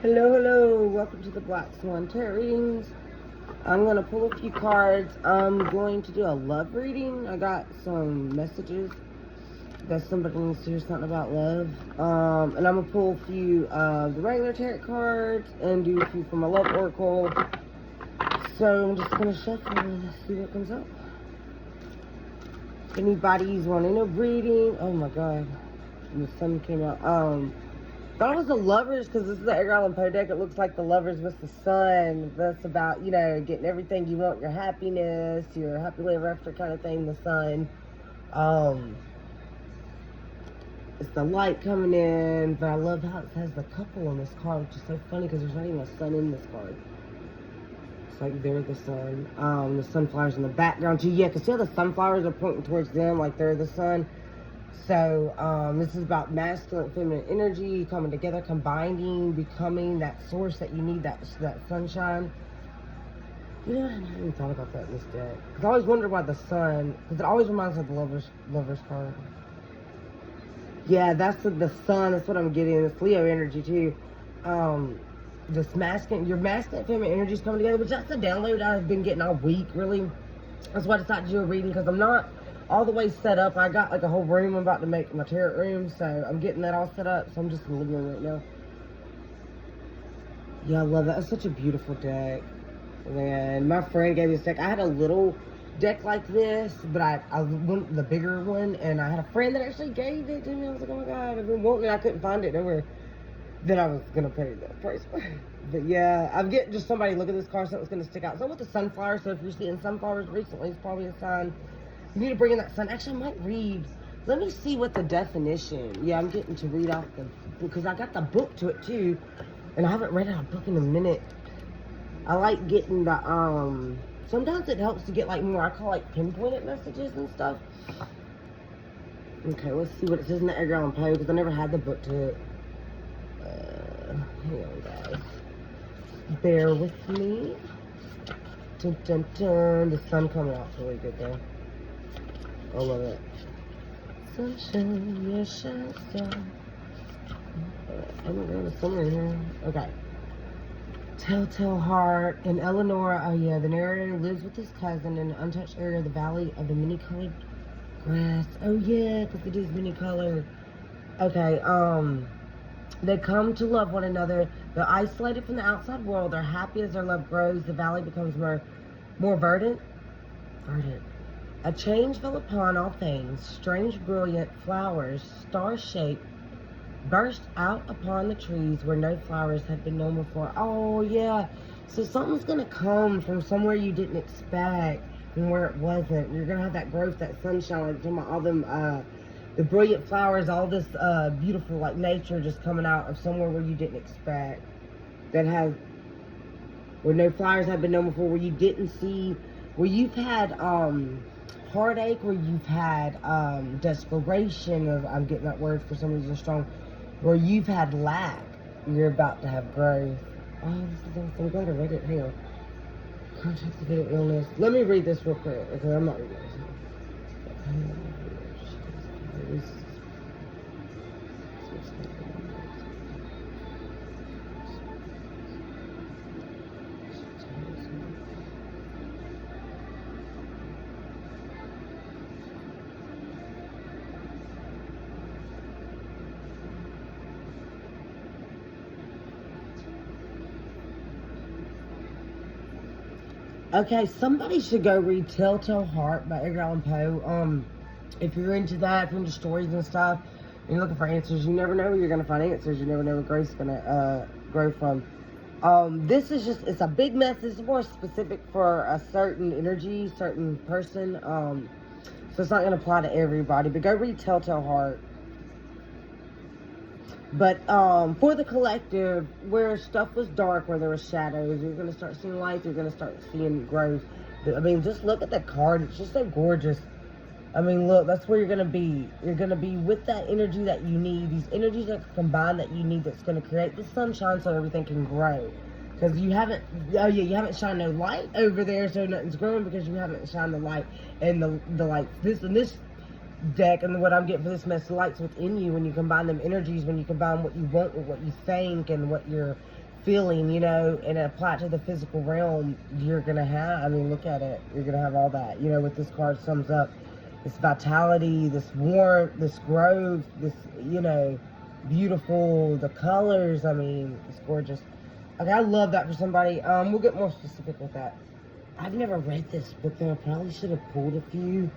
Hello, hello. Welcome to the Black Swan Tarot readings. I'm going to pull a few cards. I'm going to do a love reading. I got some messages that somebody needs to hear something about love. And I'm going to pull a few of the regular tarot cards and do a few from my love oracle. So I'm just going to shuffle and see what comes up. If anybody's wanting a reading, oh my god, the sun came out. Thought it was the Lovers because this is the Edgar Allan Poe deck. It looks like the Lovers with the sun. That's about, you know, getting everything you want, your happiness, your happily ever after kind of thing, the sun. It's the light coming in, but I love how it has the couple on this card, which is so funny because there's not even a sun in this card. It's like they're the sun. The sunflowers in the background too. Yeah, because see how the sunflowers are pointing towards them like they're the sun. So, this is about masculine, feminine energy coming together, combining, becoming that source that you need, that sunshine. You know, I haven't even thought about that in this deck. Because I always wonder why the sun, because it always reminds me of the lovers card. Yeah, that's the sun. That's what I'm getting. It's Leo energy too. This masculine, your masculine, feminine energy is coming together, which that's the download I've been getting all week, really. That's why I decided to do a reading, because I'm not all the way set up. I got like a whole room I'm about to make my tarot room, so I'm getting that all set up. So I'm just in the living room right now. Yeah, I love that. It's such a beautiful deck. And my friend gave me this deck. I had a little deck like this, but I went the bigger one, and I had a friend that actually gave it to me. I was like, oh my god, I've been wanting it. I couldn't find it nowhere. Then I was gonna pay the price. But yeah, I'm getting just somebody look at this card, something's gonna stick out. So with the sunflower, so if you're seeing sunflowers recently, it's probably a sign. You need to bring in that sun. Actually, I might read. Let me see what the definition. Yeah, I'm getting to read off the, because I got the book to it too, and I haven't read out a book in a minute. I like getting the sometimes it helps to get like more, I call like pinpointed messages and stuff. Okay, let's see what it says in the Edgar Allan Poe, because I never had the book to it. Hang on, guys. Bear with me. Dun, dun, dun. The sun coming out really good there. I love it. Sunshine, yes, sunshine. I'm going to summer in here. Okay. Telltale Heart and Eleanor. Oh yeah, the narrator lives with his cousin in an untouched area of the valley of the many-colored grass. Oh yeah, because it is many-colored. Okay. They come to love one another. They're isolated from the outside world. They're happy as their love grows. The valley becomes more verdant. A change fell upon all things. Strange, brilliant flowers, star-shaped, burst out upon the trees where no flowers had been known before. Oh, yeah. So something's going to come from somewhere you didn't expect and where it wasn't. You're going to have that growth, that sunshine, like talking about all them, the brilliant flowers, all this beautiful, like, nature just coming out of somewhere where you didn't expect. Where no flowers had been known before, where you didn't see, where you've had, heartache, where you've had desperation, or I'm getting that word for some reason strong, where you've had lack, you're about to have growth. Oh, this is awesome. I'm glad I read it. Hang on. Contracted illness. Let me read this real quick, because I'm not reading this. Okay, somebody should go read Telltale Heart by Edgar Allan Poe. If you're into that, if you're into stories and stuff, and you're looking for answers, you never know where you're going to find answers. You never know where growth's going to grow from. This is just, it's a big message. It's more specific for a certain energy, certain person. So it's not going to apply to everybody. But go read Telltale Heart. But for the collective, where stuff was dark, where there were shadows, you're going to start seeing light, you're going to start seeing growth. I mean, just look at the card. It's just so gorgeous. I mean, look, that's where you're going to be. You're going to be with that energy that you need. These energies that combine that you need, that's going to create the sunshine so everything can grow. Because you haven't, oh yeah, you haven't shined no light over there, so nothing's growing because you haven't shined the light. And the light, this deck, and what I'm getting for this mess, lights within you when you combine them energies, when you combine what you want with what you think and what you're feeling, you know, and apply it to the physical realm, you're gonna have, I mean, look at it, you're gonna have all that, you know, what this card sums up, this vitality, this warmth, this growth, this, you know, beautiful, the colors, I mean, it's gorgeous. Okay, I love that for somebody. We'll get more specific with that. I've never read this book though. I probably should have pulled a few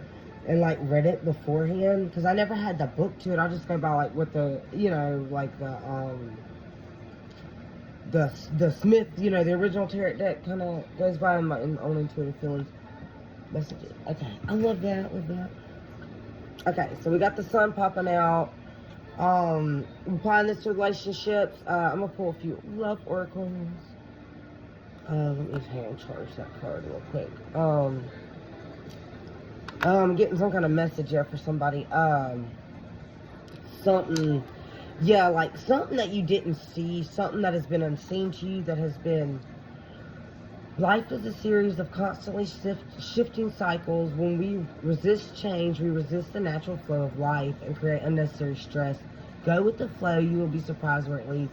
and like read it beforehand, because I never had the book to it. I'll just go by like what the, you know, like the Smith, you know, the original tarot deck kind of goes by in my own intuitive feelings messages. Okay, I love that, Okay, so we got the sun popping out. Applying this to relationships. I'm gonna pull a few love oracles. Let me hand charge that card real quick. Getting some kind of message here for somebody. Something, yeah, like something that you didn't see, something that has been unseen to you, that has been. Life is a series of constantly shifting cycles. When we resist change, we resist the natural flow of life and create unnecessary stress. Go with the flow. You will be surprised where it leads.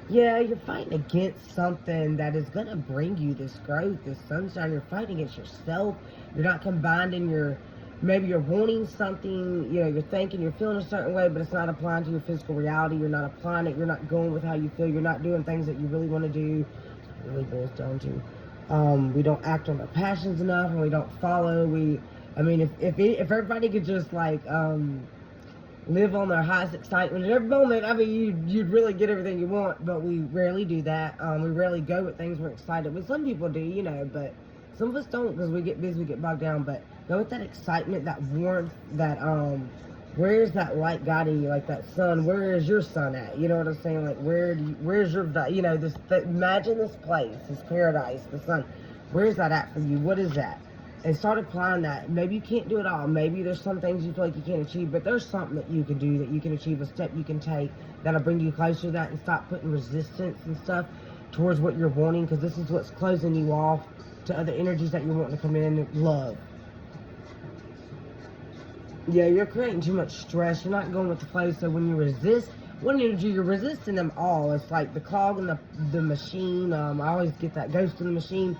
Yeah, you're fighting against something that is going to bring you this growth, this sunshine. You're fighting against yourself. You're not combining your, maybe you're wanting something, you know, you're thinking, you're feeling a certain way, but it's not applying to your physical reality. You're not applying it. You're not going with how you feel. You're not doing things that you really want to do. It really boils down to. We don't act on our passions enough, and we don't follow. I mean, if everybody could just like live on their highest excitement at every moment, I mean, you'd really get everything you want. But we rarely do that. We rarely go with things we're excited with. Some people do, you know, but some of us don't, because we get busy, we get bogged down. But go with that excitement, that warmth, that where's that light guiding you, like that sun? Where is your sun at? You know what I'm saying? Like, where's your, you know, imagine this place, this paradise, the sun. Where's that at for you? What is that? And start applying that. Maybe you can't do it all. Maybe there's some things you feel like you can't achieve, but there's something that you can do, that you can achieve, a step you can take that'll bring you closer to that, and stop putting resistance and stuff towards what you're wanting, because this is what's closing you off to other energies that you're wanting to come in. Love. Yeah, you're creating too much stress. You're not going with the flow. So when you resist one energy, you're resisting them all. It's like the clog in the machine. I always get that ghost in the machine,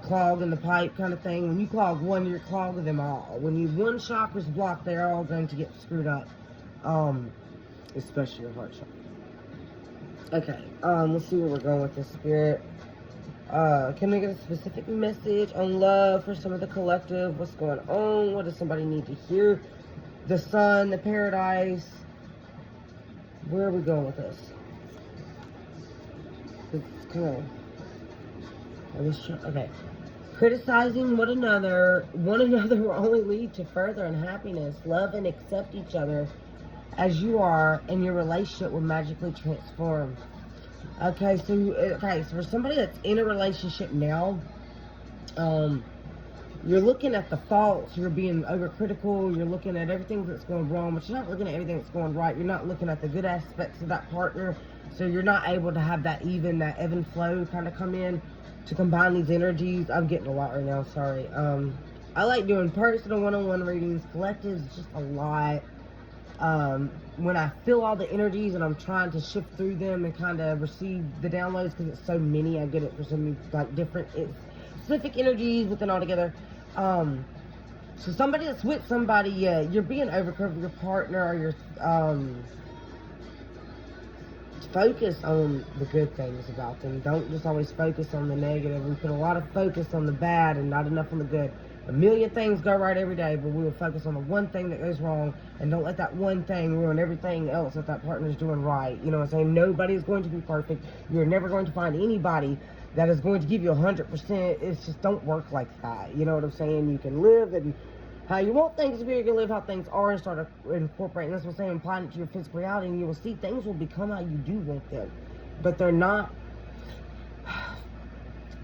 clog in the pipe kind of thing. When you clog one, you're clogging them all. When one chakra's blocked, they're all going to get screwed up. Especially your heart chakra. Okay, let's see where we're going with this, Spirit. Can we get a specific message on love for some of the collective? What's going on? What does somebody need to hear? The sun, the paradise. Where are we going with this? It's kind of, okay. Criticizing one another will only lead to further unhappiness. Love and accept each other as you are, and your relationship will magically transform. Okay, so for somebody that's in a relationship now, you're looking at the faults, you're being overcritical, you're looking at everything that's going wrong, but you're not looking at everything that's going right. You're not looking at the good aspects of that partner, so you're not able to have that ebb and flow kind of come in to combine these energies. I'm getting a lot right now, sorry. I like doing personal one-on-one readings. Collectives, just a lot. When I feel all the energies and I'm trying to shift through them and kind of receive the downloads, because it's so many, I get it for so many like different specific energies within all together. So somebody that's with somebody, yeah, you're being overcritical with your partner, or you're focus on the good things about them. Don't just always focus on the negative. We put a lot of focus on the bad and not enough on the good. A million things go right every day, but we will focus on the one thing that goes wrong, and don't let that one thing ruin everything else that that partner is doing right. You know what I'm saying? Nobody is going to be perfect. You're never going to find anybody that is going to give you 100%. It's just don't work like that. You know what I'm saying? You can live and how you want things to be. You can live how things are and start incorporating. That's what I'm saying. Applying it to your physical reality, and you will see things will become how you do want them. But they're not.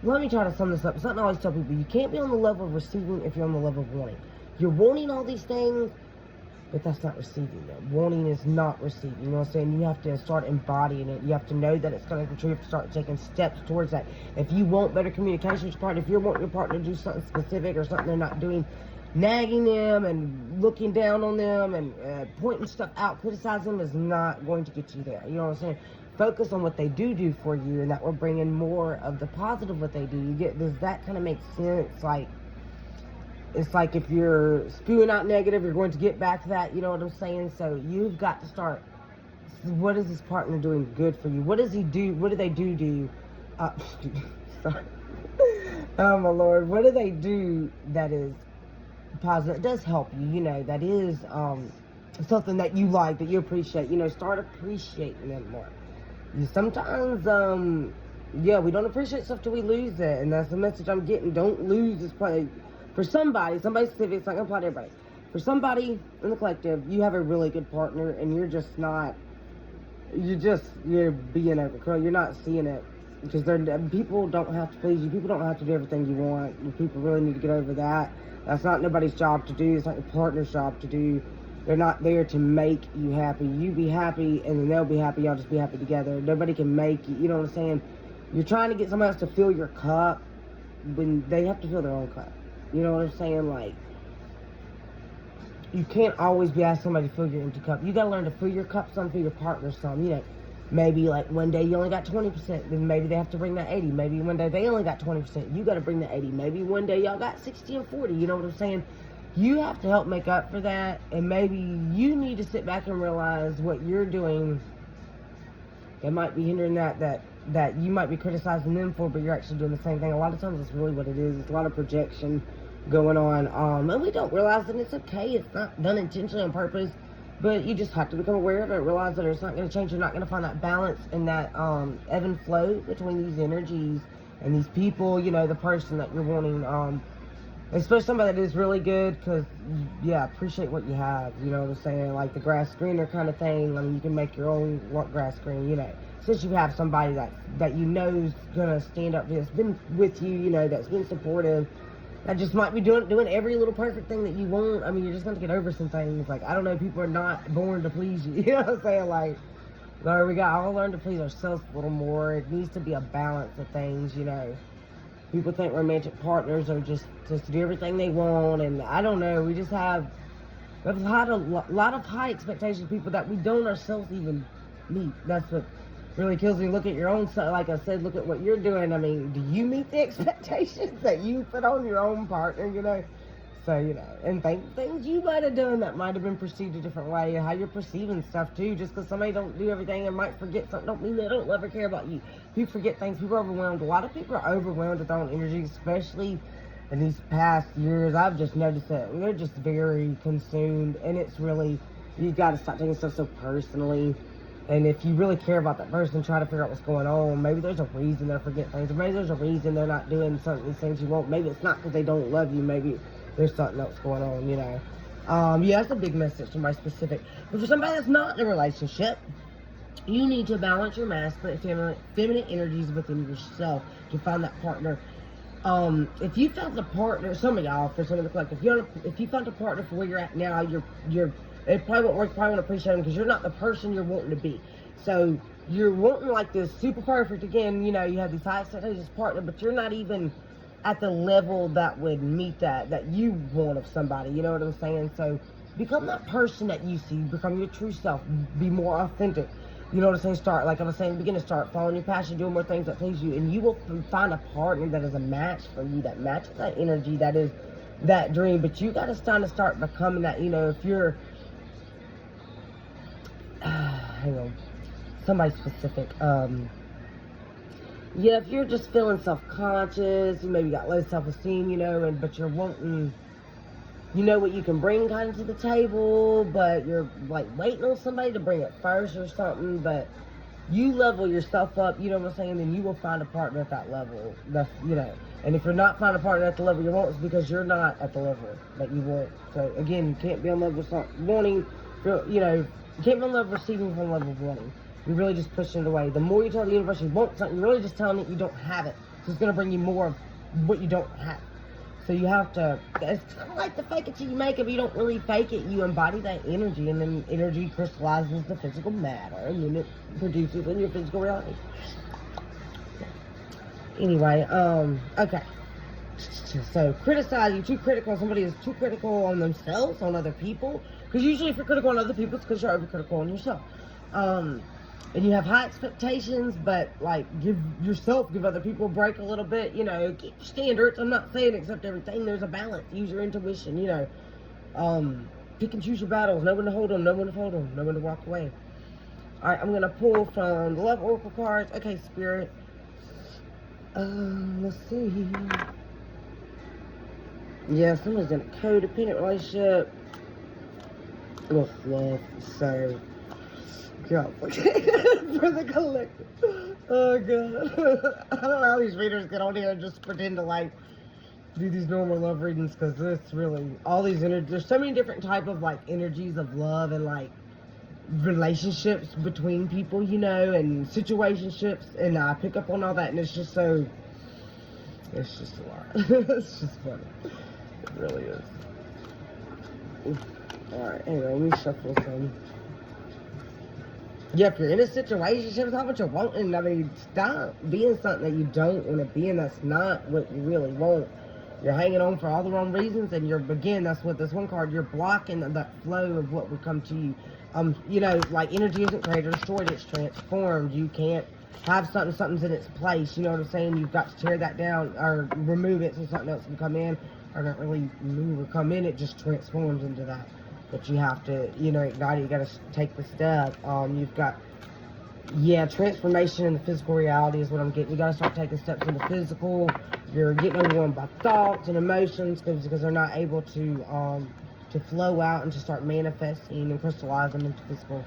Let me try to sum this up. It's not always tell people you can't be on the level of receiving if you're on the level of wanting. You're wanting all these things, but that's not receiving them. Wanting is not receiving. You know what I'm saying? You have to start embodying it. You have to know that it's going to contribute. You have to start taking steps towards that. If you want better communication with your partner, if you want your partner to do something specific or something they're not doing, nagging them and looking down on them and pointing stuff out, criticizing them is not going to get you there. You know what I'm saying? focus on what they do for you, and that will bring in more of the positive what they do. Does that kind of make sense? Like, it's like if you're spewing out negative, you're going to get back that, you know what I'm saying? So you've got to start, what is this partner doing good for you? What does he do? What do they do? Sorry. Oh my Lord. What do they do that is positive? It does help you, you know, that is something that you like, that you appreciate. You know, start appreciating them more. Sometimes, yeah, we don't appreciate stuff till we lose it, and that's the message I'm getting. Don't lose this play. For somebody specific, it's not gonna apply to everybody. For somebody in the collective, you have a really good partner, and you're just not, you're being overcrowded. You're not seeing it, because people don't have to please you. People don't have to do everything you want. People really need to get over that. That's not nobody's job to do. It's not your partner's job to do. They're not there to make you happy. You be happy, and then they'll be happy. Y'all just be happy together. Nobody can make you. You know what I'm saying? You're trying to get somebody else to fill your cup when they have to fill their own cup. You know what I'm saying? Like, you can't always be asking somebody to fill your empty cup. You gotta learn to fill your cup some, fill your partner some. You know, maybe like one day you only got 20%, then maybe they have to bring that 80. Maybe one day they only got 20%. You gotta bring the 80. Maybe one day y'all got 60 and 40. You know what I'm saying? You have to help make up for that, and maybe you need to sit back and realize what you're doing that might be hindering that you might be criticizing them for, but you're actually doing the same thing. A lot of times that's really what it is. It's a lot of projection going on, and we don't realize that. It's okay. It's not done intentionally on purpose, but you just have to become aware of it, realize that it's not going to change. You're not going to find that balance and that ebb and flow between these energies and these people, you know, the person that you're wanting, especially somebody that is really good, because, yeah, appreciate what you have, you know what I'm saying, like the grass greener kind of thing. I mean, you can make your own grass green, you know, since you have somebody that you know is going to stand up, that's been with you, you know, that's been supportive, that just might be doing every little perfect thing that you want. I mean, you're just going to get over some things. Like, I don't know, people are not born to please you, you know what I'm saying, like, Lord, we got to all learn to please ourselves a little more. It needs to be a balance of things, you know. People think romantic partners are just to do everything they want, and I don't know. We've had a lot of high expectations of people that we don't ourselves even meet. That's what really kills me. Look at your own self. Like I said, look at what you're doing. I mean, do you meet the expectations that you put on your own partner, you know? So, you know, and things you might have done that might have been perceived a different way, and how you're perceiving stuff too. Just because somebody don't do everything and might forget something, don't mean they don't love or care about you. People forget things. People are overwhelmed. A lot of people are overwhelmed with their own energy, especially in these past years. I've just noticed that they're just very consumed, and it's really, you've got to stop taking stuff so personally. And if you really care about that person, try to figure out what's going on. Maybe there's a reason they're forgetting things, or maybe there's a reason they're not doing some of these things you want. Maybe it's not because they don't love you. Maybe there's something else going on, you know. Yeah, that's a big message for my specific. But for somebody that's not in a relationship, you need to balance your masculine and feminine energies within yourself to find that partner. If you found a partner, some of y'all, for some of the collective, if you found a partner for where you're at now, it probably won't work. You probably won't appreciate them because you're not the person you're wanting to be. So you're wanting like this super perfect, again, you know, you have these high expectations partner, but you're not even at the level that would meet that you want of somebody, you know what I'm saying? So become that person that you see, become your true self, be more authentic, you know what I'm saying? Start, like I was saying, begin to start following your passion, doing more things that please you, and you will find a partner that is a match for you, that matches that energy, that is that dream. But you got to start becoming that, you know, if you're, hang on, somebody specific, yeah, if you're just feeling self-conscious, you maybe got low self-esteem, you know, but you're wanting, you know what you can bring kind of to the table, but you're like waiting on somebody to bring it first or something, but you level yourself up, you know what I'm saying, then you will find a partner at that level. That's, you know, and if you're not finding a partner at the level you want, it's because you're not at the level that you want. So again, you can't be on level of wanting, you know, you can't be on level of receiving from level of wanting. You're really just pushing it away. The more you tell the universe you want something, you're really just telling it you don't have it. So it's going to bring you more of what you don't have. So you have to, it's kind of like the fake it till you make it, but you don't really fake it. You embody that energy, and then energy crystallizes the physical matter, and then it produces in your physical reality. Anyway, okay. So criticize, you're too critical. Somebody is too critical on themselves, on other people. Because usually if you're critical on other people, it's because you're overcritical on yourself. and you have high expectations, but like give other people a break a little bit, you know, keep your standards. I'm not saying accept everything. There's a balance. Use your intuition, you know. Pick and choose your battles. Know when to hold them, know when to fold them, know when to walk away. All right, I'm going to pull from the Love Oracle cards. Okay, Spirit. Let's see. Yeah, someone's in a codependent relationship with love. So, complicated for the collective. Oh, God. I don't know how these readers get on here and just pretend to, like, do these normal love readings, because it's really, all these there's so many different type of, like, energies of love and, like, relationships between people, you know, and situationships, and I pick up on all that, and it's just a lot. It's just funny. It really is. Alright, anyway, let me shuffle some. Yeah, if you're in a situation, how much you're wanting, I mean, stop being something that you don't want to be, and that's not what you really want. You're hanging on for all the wrong reasons, and that's what this one card, you're blocking that flow of what would come to you. You know, like, energy isn't created or destroyed, it's transformed. You can't have something's in its place, you know what I'm saying? You've got to tear that down or remove it so something else can come in, or not really move or come in, it just transforms into that. But you have to, you know, ignite it, you got to take the step. You've got, yeah, transformation in the physical reality is what I'm getting. You got to start taking steps in the physical. You're getting overwhelmed by thoughts and emotions because they're not able to flow out and to start manifesting and crystallize them into physical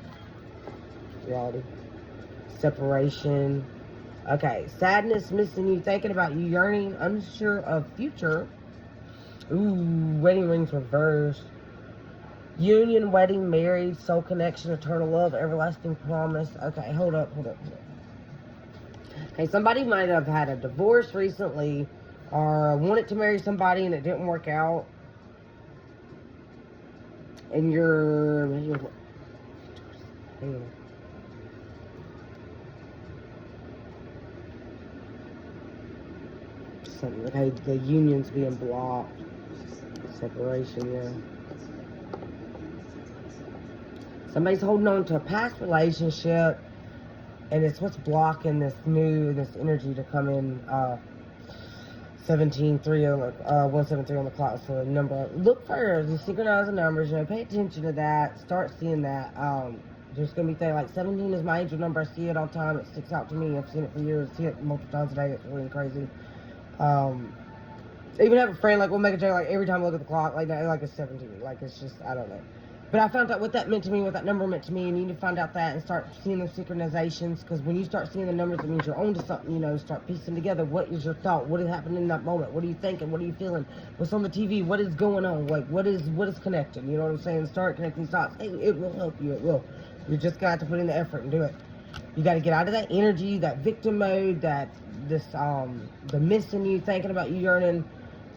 reality. Separation. Okay, sadness, missing you, thinking about you, yearning, unsure of future. Ooh, wedding rings reversed. Union, wedding, married, soul connection, eternal love, everlasting promise. Okay, hold up. Okay, somebody might have had a divorce recently or wanted to marry somebody and it didn't work out. And you're hang on. Something, okay, the union's being blocked. Separation, yeah. Somebody's holding on to a past relationship, and it's what's blocking this energy to come in. 173 on the clock, so the number. Look for the synchronizing numbers, you know, pay attention to that, start seeing that. There's going to be things like 17 is my angel number. I see it all the time. It sticks out to me. I've seen it for years. I see it multiple times a day. It's really crazy. Even have a friend, like, we'll make a joke, like, every time I look at the clock, like it's 17. Like, it's just, I don't know. But I found out what that meant to me, what that number meant to me, and you need to find out that and start seeing those synchronizations, because when you start seeing the numbers, it means you're on to something, you know. Start piecing together, what is your thought, what is happening in that moment, what are you thinking, what are you feeling, what's on the TV, what is going on, like, what is connected, you know what I'm saying? Start connecting these dots. It will help you, it will. You just got to put in the effort and do it. You got to get out of that energy, that victim mode, the missing you, thinking about you, yearning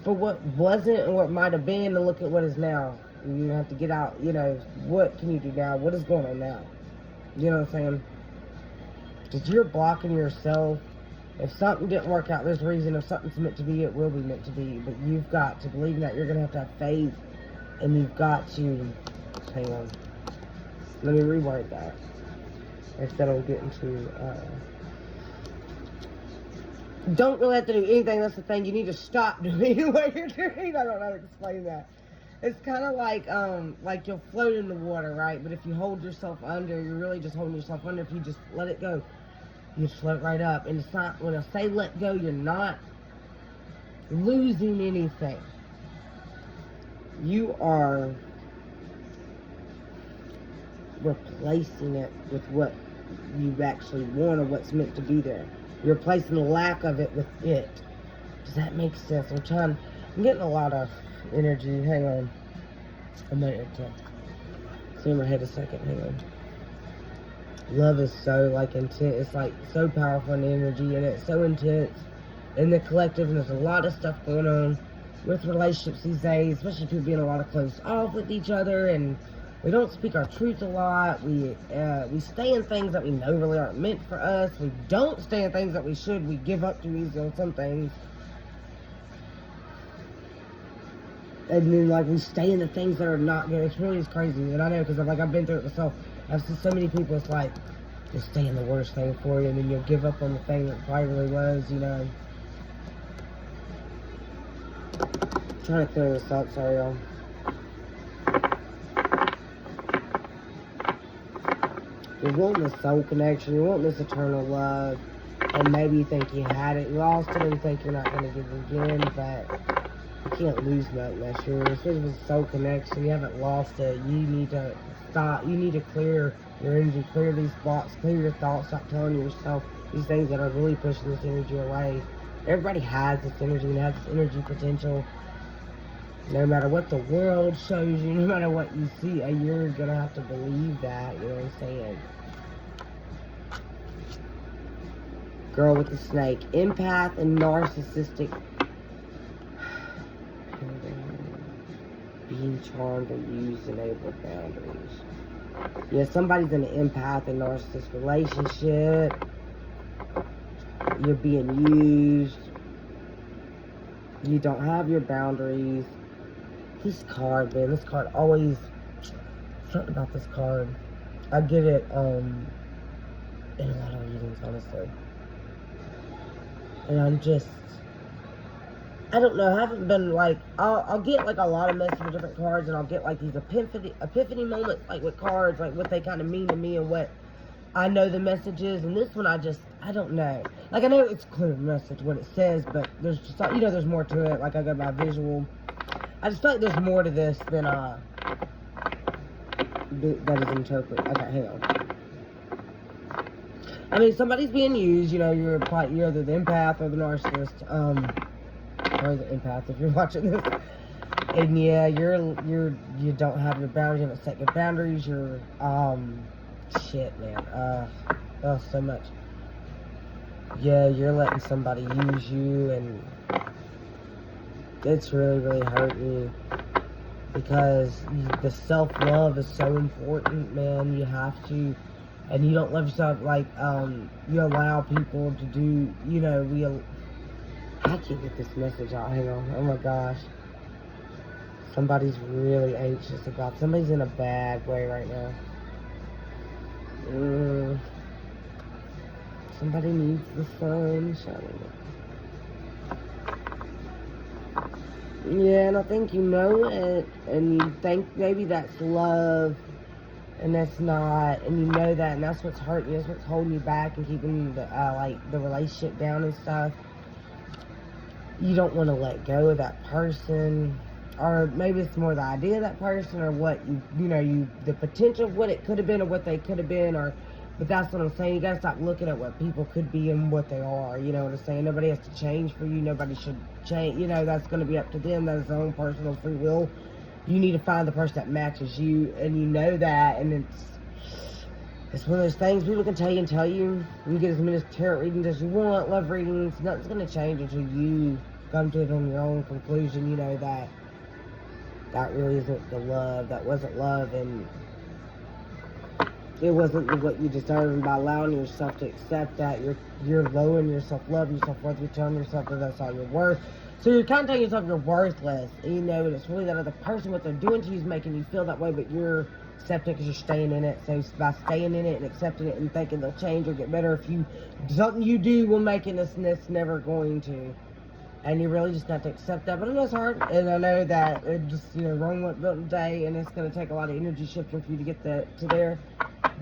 for what wasn't and what might have been, and look at what is now. You have to get out, you know, what can you do now? What is going on now? You know what I'm saying? Because you're blocking yourself. If something didn't work out, there's a reason. If something's meant to be, it will be meant to be. But you've got to believe in that. You're going to have faith. And you've got to, hang on. Let me rewrite that. Instead of getting to, don't really have to do anything. That's the thing. You need to stop doing what you're doing. I don't know how to explain that. It's kind of like you'll float in the water, right? But if you hold yourself under, you're really just holding yourself under. If you just let it go, you just float right up. And it's not, when I say let go, you're not losing anything. You are replacing it with what you actually want or what's meant to be there. You're replacing the lack of it with it. Does that make sense? I'm getting a lot of energy. Hang on. I might have to clear my head a second. Hang on. Love is so, like, intense. It's, like, so powerful in energy, and it's so intense in the collective, and there's a lot of stuff going on with relationships these days, especially people being a lot of close off with each other, and we don't speak our truth a lot. We stay in things that we know really aren't meant for us. We don't stay in things that we should. We give up too easy on some things. And then, like, we stay in the things that are not good. It's really just crazy. And I know, because I've been through it myself. I've seen so many people, it's like, just staying the worst thing for you, and then you'll give up on the thing that probably really was, you know. I'm trying to clear this up, sorry y'all. You're wanting this soul connection, you're wanting this eternal love, and maybe you think you had it, you lost it, and you think you're not going to get it again, but you can't lose nothing that's yours. Especially with soul connection, you haven't lost it. You need to stop, you need to clear your energy, clear these blocks, clear your thoughts, stop telling yourself these things that are really pushing this energy away. Everybody has this energy and has this energy potential. No matter what the world shows you, no matter what you see, you're going to have to believe that, you know what I'm saying? Girl with the snake, empath and narcissistic. Being charmed or used, enable boundaries. Yeah, somebody's in an empath and narcissist relationship. You're being used. You don't have your boundaries. This card, man, this card always, something about this card. I get it in a lot of readings, honestly. And I'm just, I don't know, I haven't been like, I'll get like a lot of messages with different cards, and I'll get like these epiphany moments, like with cards, like what they kind of mean to me and what I know the message is. And this one, I don't know. Like, I know it's clear message, what it says, but there's just, you know, there's more to it. Like, I go by visual. I just feel like there's more to this than, that is interpreted. Okay, hang on. I mean, somebody's being used, you know, you're either the empath or the narcissist, or the empath if you're watching this. And yeah, you don't have your boundaries, you haven't set your boundaries, you're, shit, man, oh, so much. Yeah, you're letting somebody use you, and it's really, really hurting you, because the self-love is so important, man. You have to, and you don't love yourself, like, you allow people to do, you know, I can't get this message out, hang on, oh my gosh. Somebody's really anxious about, somebody's in a bad way right now. Somebody needs the sun shining. Yeah, and I think you know it, and you think maybe that's love, and that's not, and you know that, and that's what's hurting you, that's what's holding you back and keeping the, like, the relationship down and stuff. You don't want to let go of that person, or maybe it's more the idea of that person, or what you know, the potential of what it could have been, or what they could have been, or, but that's what I'm saying. You gotta stop looking at what people could be and what they are, you know what I'm saying? Nobody has to change for you, nobody should change, you know, that's gonna be up to them, that's their own personal free will. You need to find the person that matches you, and you know that, and it's one of those things people can tell you and tell you. You can get as many tarot readings as you want, love readings, nothing's gonna change until you come to it on your own conclusion, you know, that really isn't the love, that wasn't love, and it wasn't what you deserve. And by allowing yourself to accept that, you're lowering your self-love, your self-worth, you're telling yourself that that's all you're worth. So you're kind of telling yourself you're worthless, and you know, and it's really that other person, what they're doing to you is making you feel that way, but you're accepting it because you're staying in it. So by staying in it and accepting it and thinking they'll change or get better, if something you do will make it, and it's never going to. And you really just got to accept that. But I know it's hard, and I know that it just, you know, Rome wasn't built in a day, and it's going to take a lot of energy shifting for you to get to there.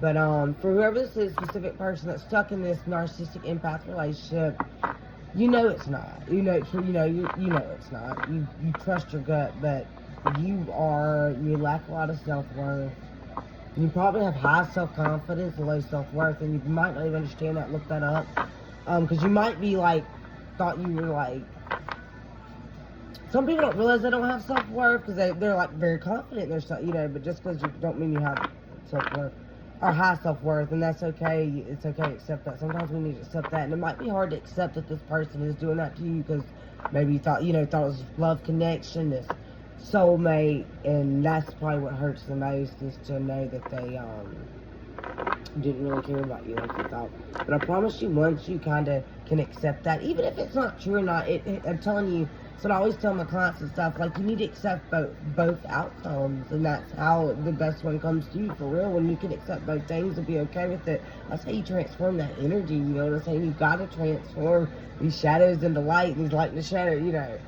But for whoever this is, specific person that's stuck in this narcissistic empath relationship, you know it's not. You know it's not. You trust your gut, but you lack a lot of self-worth. You probably have high self-confidence and low self-worth, and you might not even understand that. Look that up, because you might be like, thought you were like, some people don't realize they don't have self-worth because they're like very confident in their self, you know, but just because you don't mean you have self-worth or high self-worth, and that's okay. It's okay to accept that. Sometimes we need to accept that, and it might be hard to accept that this person is doing that to you because maybe you thought it was love connection, this soulmate, and that's probably what hurts the most, is to know that didn't really care about you like you thought. But I promise you, once you kind of can accept that, even if it's not true or not, I'm telling you, so I always tell my clients and stuff, like, you need to accept both outcomes, and that's how the best one comes to you, for real. When you can accept both things and be okay with it, that's how you transform that energy, you know what I'm saying? You've got to transform these shadows into light, and these light into shadow, you know.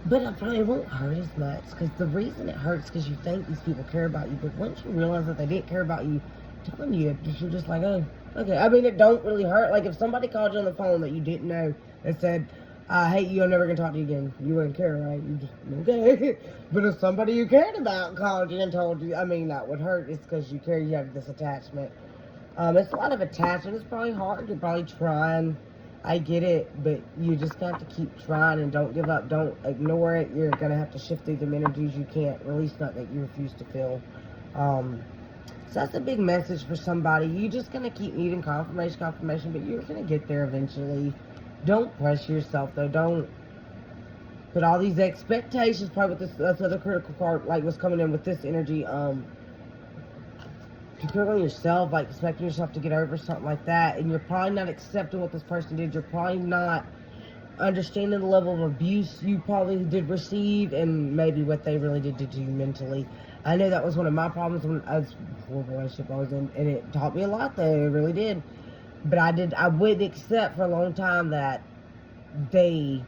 But it probably won't hurt as much, because the reason it hurts because you think these people care about you, but once you realize that they didn't care about you, telling you, you're just like, oh, okay. I mean, it don't really hurt. Like, if somebody called you on the phone that you didn't know and said, I hate you, I'm never going to talk to you again, you wouldn't care, right? You just, okay. But if somebody you cared about called you and told you, I mean, that would hurt. It's because you care, you have this attachment. It's a lot of attachment. It's probably hard. You're probably trying. I get it, but you just got to keep trying and don't give up. Don't ignore it. You're going to have to shift through the energies. You can't release nothing that you refuse to feel. So that's a big message for somebody. You're just going to keep needing confirmation, but you're going to get there eventually. Don't pressure yourself, though. Don't put all these expectations, probably with this other critical card, like what's coming in with this energy, you put it on yourself, like expecting yourself to get over something like that, and you're probably not accepting what this person did. You're probably not understanding the level of abuse you probably did receive, and maybe what they really did to you mentally. I know that was one of my problems when I was before the relationship I was in, and it taught me a lot, though. It really did. But I wouldn't accept for a long time that they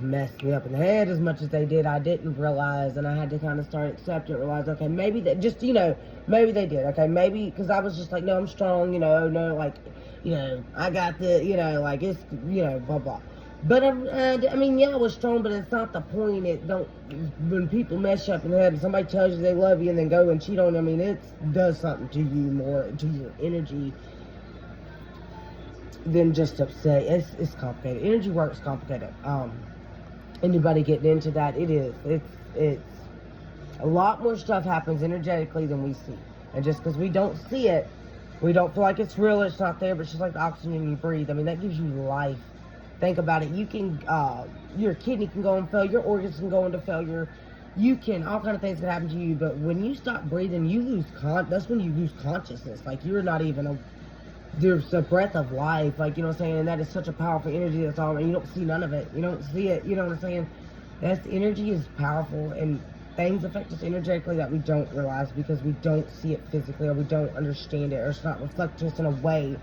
messed me up in the head as much as they did. I didn't realize, and I had to kind of start accepting, realize, okay, maybe that just, you know, maybe they did, okay, maybe, because I was just like, no, I'm strong, you know, no, like, you know, I got the, you know, like, it's, you know, blah, blah. But, I mean, yeah, I was strong, but it's not the point. It don't, when people mess you up in the head and somebody tells you they love you and then go and cheat on you, I mean, it does something to you more, to your energy, than just upset. It's complicated. Energy work's complicated. Anybody getting into that, it is. It's a lot more stuff happens energetically than we see. And just because we don't see it, we don't feel like it's real, it's not there, but it's just like the oxygen you breathe. I mean, that gives you life. Think about it. You can, your kidney can go into failure, your organs can go into failure. You can, all kind of things can happen to you, but when you stop breathing, you lose that's when you lose consciousness. Like, you're not even there's a breath of life, like, you know what I'm saying, and that is such a powerful energy that's all, and you don't see none of it, you don't see it, you know what I'm saying, that's, energy is powerful, and things affect us energetically that we don't realize because we don't see it physically, or we don't understand it, or it's not reflected to us in a way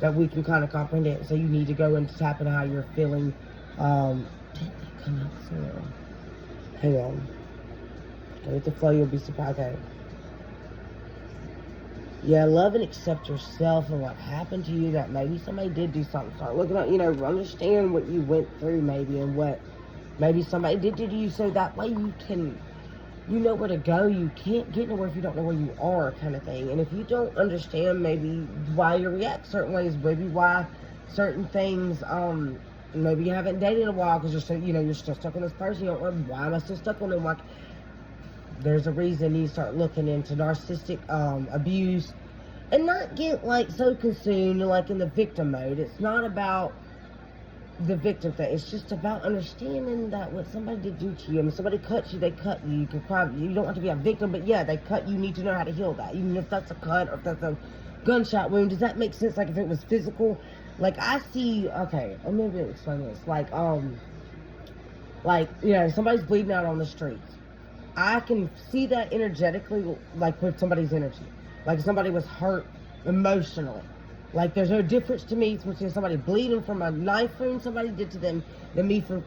that we can kind of comprehend it. So you need to go and tap into how you're feeling. Hang on, go with the flow, you'll be surprised. Okay. Yeah, love and accept yourself and what happened to you, that maybe somebody did do something. Start looking at, you know, understand what you went through maybe, and what maybe somebody did to you, so that way you can, you know where to go. You can't get nowhere if you don't know where you are, kind of thing. And if you don't understand maybe why you react certain ways, maybe why certain things, maybe you haven't dated in a while because you're so, you know, you're still stuck on this person. You don't know, why am I still stuck on them? Like, there's a reason you start looking into narcissistic abuse, and not get like so consumed like in the victim mode. It's not about the victim thing. It's just about understanding that what somebody did do to you. I mean, somebody cut you, they cut you. You can probably, you don't have to be a victim, but yeah, they cut you. You need to know how to heal that, even if that's a cut or if that's a gunshot wound. Does that make sense? Like, if it was physical, like, I see, okay, I'm gonna explain this. Like, you know, somebody's bleeding out on the streets. I can see that energetically, like with somebody's energy. Like, somebody was hurt emotionally. Like, there's no difference to me between somebody bleeding from a knife wound somebody did to them than me seeing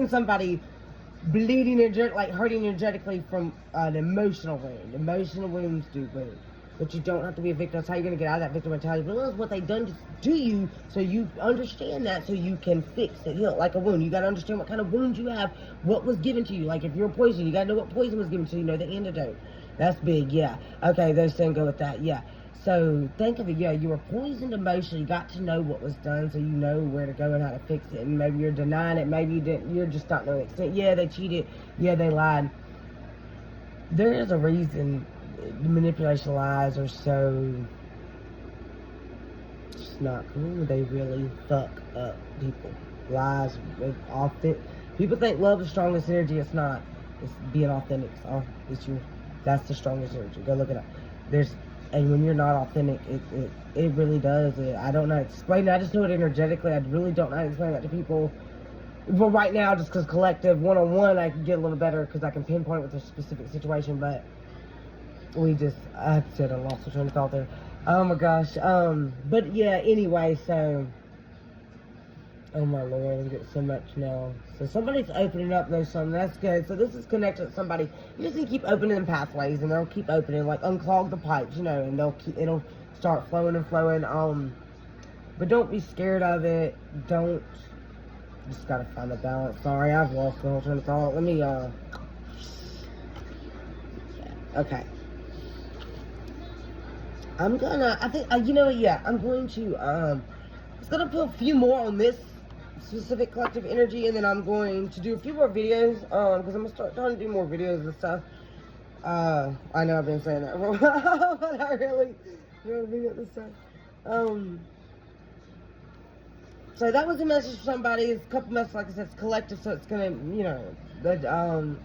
somebody bleeding, like hurting energetically from an emotional wound. Emotional wounds do wound. But you don't have to be a victim. That's how you're going to get out of that victim mentality. Realize what they've done to you, so you understand that, so you can fix it, heal it. Like a wound, you got to understand what kind of wound you have, what was given to you. Like, if you're poisoned, you got to know what poison was given to you, know the antidote. That's big, yeah. Okay, those things go with that, yeah. So think of it, yeah, you were poisoned emotionally, you got to know what was done, so you know where to go and how to fix it. And maybe you're denying it, maybe you didn't, you're just not knowing the extent. Yeah, they cheated, yeah, they lied. There is a reason manipulation, lies are so just not cool. They really fuck up people. Lies often, people think love is strongest energy. It's not. It's being authentic. So that's the strongest energy. Go look it up. And when you're not authentic, it really does. I don't know how to explain it. I just know it energetically. I really don't know how to explain that to people. Well, right now, just because collective, one-on-one, I can get a little better because I can pinpoint it with a specific situation, but I said I lost the train of thought there. Oh my gosh. But yeah, anyway, so, oh my Lord, I'm getting so much now. So somebody's opening up, though, something. That's good. So this is connected to somebody. You just need to keep opening pathways, and they'll keep opening, like unclog the pipes, and it'll start flowing and flowing. But don't be scared of it. Just gotta find the balance. Sorry, I've lost the whole train of thought. Let me, okay. I'm gonna, I'm going to, it's gonna put a few more on this specific collective energy, and then I'm going to do a few more videos, because I'm gonna start trying to do more videos and stuff. I know I've been saying that for a while, but I really mean it this time. So that was a message for somebody. It's a couple messages, like I said, it's collective, so it's gonna,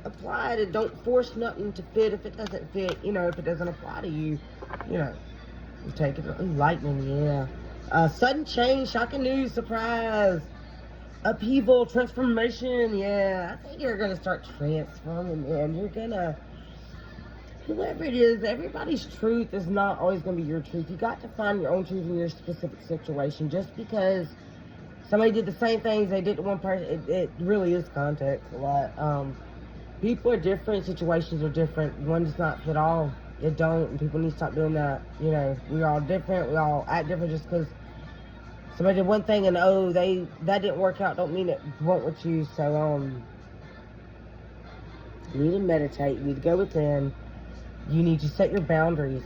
apply it. Don't force nothing to fit if it doesn't fit, if it doesn't apply to you, you take it. Lightning, yeah. Sudden change, shocking news, surprise, upheaval, transformation, yeah. I think you're gonna start transforming, man. You're gonna, whoever it is, everybody's truth is not always gonna be your truth. You got to find your own truth in your specific situation. Just because somebody did the same things they did to one person, it really is context a lot. People are different, situations are different. One does not fit all. It don't, and people need to stop doing that. We're all different, we all act different. Just because somebody did one thing and that didn't work out, don't mean it won't with you. So you need to meditate, you need to go within, you need to set your boundaries.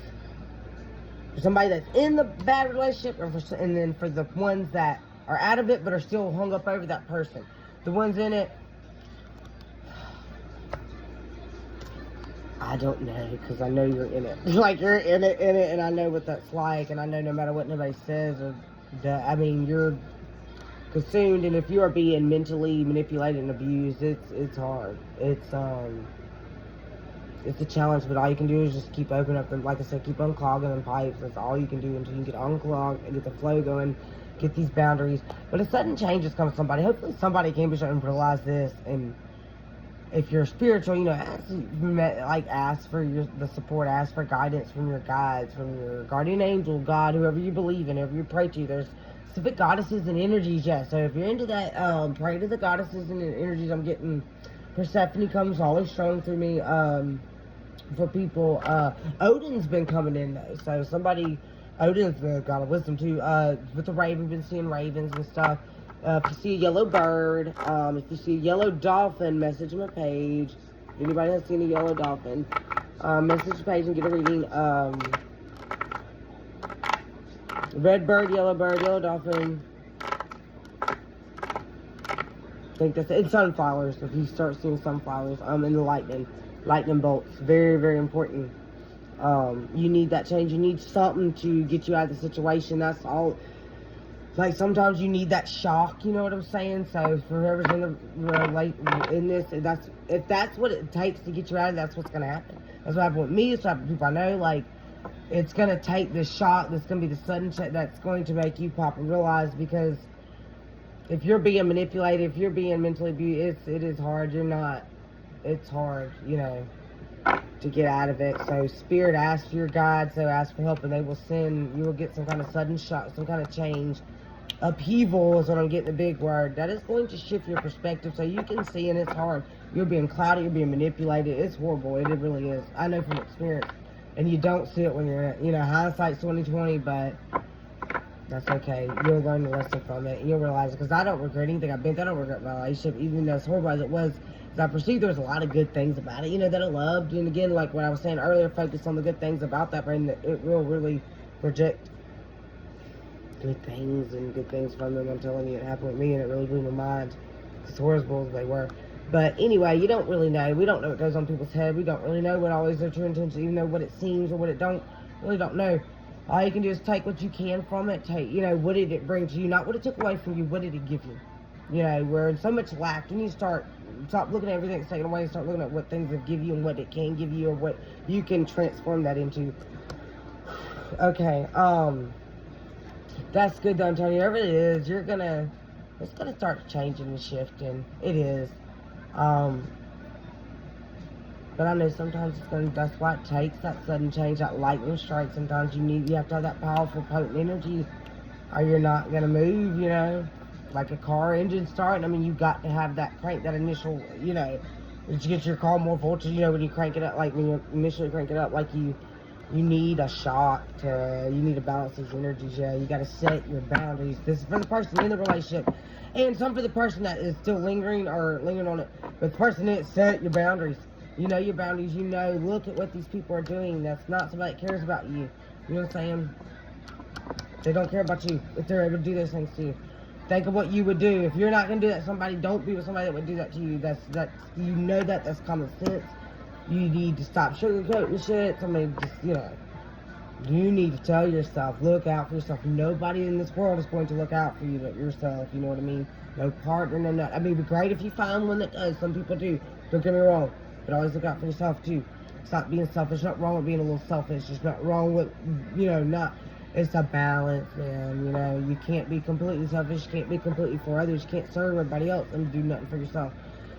For somebody that's in the bad relationship, and then for the ones that are out of it but are still hung up over that person. The ones in it, I don't know, because I know you're in it. Like, you're in it, and I know what that's like, and I know no matter what nobody says, you're consumed, and if you are being mentally manipulated and abused, it's hard. It's a challenge, but all you can do is just keep opening up, like I said, keep unclogging them pipes. That's all you can do until you get unclogged and get the flow going, get these boundaries. But a sudden change is coming to somebody. Hopefully somebody can be starting to realize this, and if you're spiritual, ask for the support, ask for guidance from your guides, from your guardian angel, God, whoever you believe in, whoever you pray to. There's specific goddesses and energies, yes. So if you're into that, pray to the goddesses and energies. I'm getting Persephone comes always strong through me. For people, Odin's been coming in though. So Odin's the god of wisdom too. With the raven, been seeing ravens and stuff. If you see a yellow bird, if you see a yellow dolphin, message my page. If anybody has seen a yellow dolphin, message the page and get a reading. Red bird, yellow dolphin. I think that's it. And sunflowers. If you start seeing sunflowers, and the lightning bolts, very, very important. You need that change. You need something to get you out of the situation. That's all. Like, sometimes you need that shock, you know what I'm saying? So for whoever's in this, if that's what it takes to get you out of it, that's what's gonna happen. That's what happened with me. It's what happened with people I know. Like, it's gonna take this shock. That's gonna be the sudden check that's going to make you pop and realize, because if you're being manipulated, if you're being mentally abused, it is hard. It's hard, to get out of it. So spirit, ask for your guide, so ask for help, and they will send, you will get some kind of sudden shock, some kind of change. Upheaval is what I'm getting, the big word. That is going to shift your perspective so you can see, and it's hard. You're being clouded, you're being manipulated. It's horrible, it really is. I know from experience. And you don't see it when you're, hindsight's 20/20, but that's okay. You'll learn the lesson from it. You'll realize it, because I don't regret anything I've been through. I don't regret my relationship, even though as horrible as it was. I perceived there was a lot of good things about it, that I loved. And again, like what I was saying earlier, focus on the good things about that brain, that it will really project good things from them. I'm telling you, it happened with me, and it really blew my mind, as horrible as they were. But anyway, you don't really know. We don't know what goes on people's head. We don't really know what always their true intentions, even though what it seems or what it really don't know. All you can do is take what you can from it. What did it bring to you? Not what it took away from you. What did it give you? Where so much lack, you need to start stop looking at everything that's taken away and start looking at what things have give you and what it can give you or what you can transform that into. Okay, that's good though, Antonio. Whatever it is, it's gonna start changing and shifting. It is. But I know sometimes that's why it takes that sudden change, that lightning strike. Sometimes you have to have that powerful, potent energy or you're not going to move, you know. Like a car engine starting, I mean, you got to have that crank, that initial, you know, to get your car more voltage, you know, when you crank it up, like when you initially crank it up, like you need a shock you need to balance these energies, yeah. You got to set your boundaries. This is for the person in the relationship. And some for the person that is still lingering on it. But the person that set your boundaries. You know your boundaries, you know, look at what these people are doing. That's not somebody that cares about you. You know what I'm saying? They don't care about you if they're able to do those things to you. Think of what you would do. If you're not going to do that to somebody, don't be with somebody that would do that to you. That's you know that's common sense. You need to stop sugarcoating shit. Somebody just, you know, you need to tell yourself, look out for yourself. Nobody in this world is going to look out for you but yourself, you know what I mean? No partner, no nothing. I mean, it'd be great if you find one that does. Some people do. Don't get me wrong. But always look out for yourself, too. Stop being selfish. Not wrong with being a little selfish. It's not wrong with, you know, it's a balance, man. You know, you can't be completely selfish. You can't be completely for others. You can't serve everybody else and do nothing for yourself.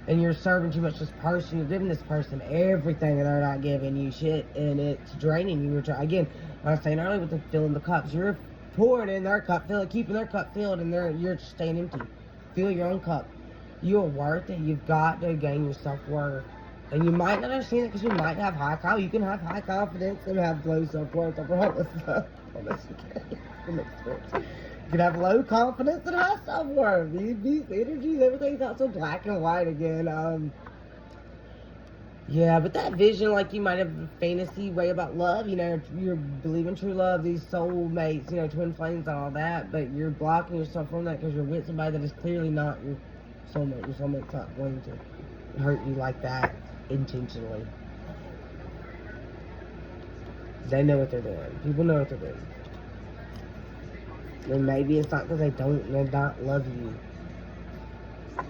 And you're serving too much this person. You're giving this person everything and they're not giving you shit. And it's draining you. Again, I was saying earlier with the filling the cups. You're pouring in their cup, keeping their cup filled, and you're just staying empty. Fill your own cup. You're worth it. You've got to gain your self-worth. And you might not understand it because you might have high confidence. You can have high confidence and have low self-worth. I promise. You can have low confidence and high self-worth. These energies, everything's not so black and white again. Yeah, but that vision, like you might have a fantasy way about love. You know, you're believing true love, these soulmates, you know, twin flames and all that. But you're blocking yourself from that because you're with somebody that is clearly not your soulmate. Your soulmate's not going to hurt you like that. Intentionally. They know what they're doing. People know what they're doing. And maybe it's not because they don't love you.